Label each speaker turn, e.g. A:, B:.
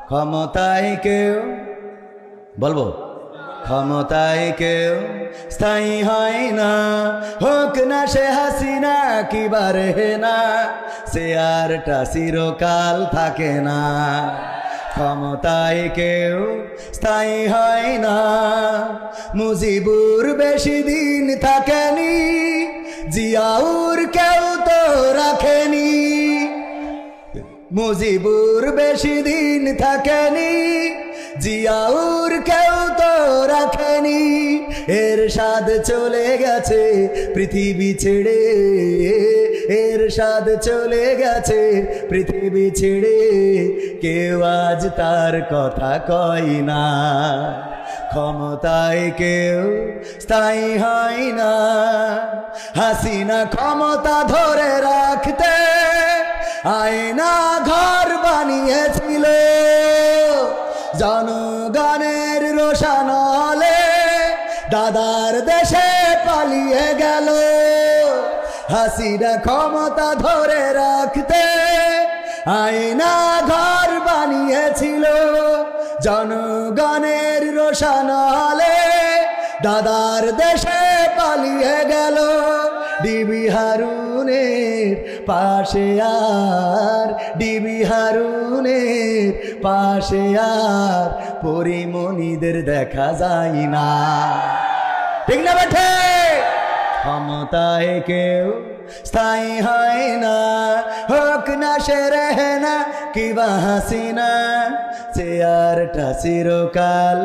A: ক্ষমতায় কেউ বলবো ক্ষমতায় কেউ স্থায়ী হয় না, হোক না সে হাসিনা কিবা রেহেনা, সে আরটা চিরকাল থাকে না। ক্ষমতায় কেউ স্থায়ী হয় না, মুজিবুর বেশি দিন থাকেনি, জিয়াউর কেউ তো রাখেনি। মুজিবুর বেশি দিন থাকেনি, জিয়াউর কেউ তো রাখেনি। এরশাদ চলে গেছে পৃথিবী ছেড়ে, এরশাদ চলে গেছে পৃথিবী ছেড়ে, কেউ আজ তার কথা কয় না। ক্ষমতায় কেউ স্থায়ী হয় না, হাসিনা ক্ষমতা ধরে রাখতে আয়না ঘর বানিয়েছিল, জনগণের রোশানলে দাদার দেশে পালিয়ে গেল। হাসিনা ক্ষমতা ধরে রাখতে আয়না ঘর বানিয়েছিল, জনগণের রোশানলে দাদার দেশে পালিয়ে গেল। ডিবি হারুনের পাশে আর, ডিবি হারুনের পাশে আর পরিমণিদের দেখা যায় না। ঠিক না বেঠে? ক্ষমতায় কেউ স্থায়ী হয় না, হোক না সে রেহেনা কিবা হাসিনা, চেয়ারটা চিরকাল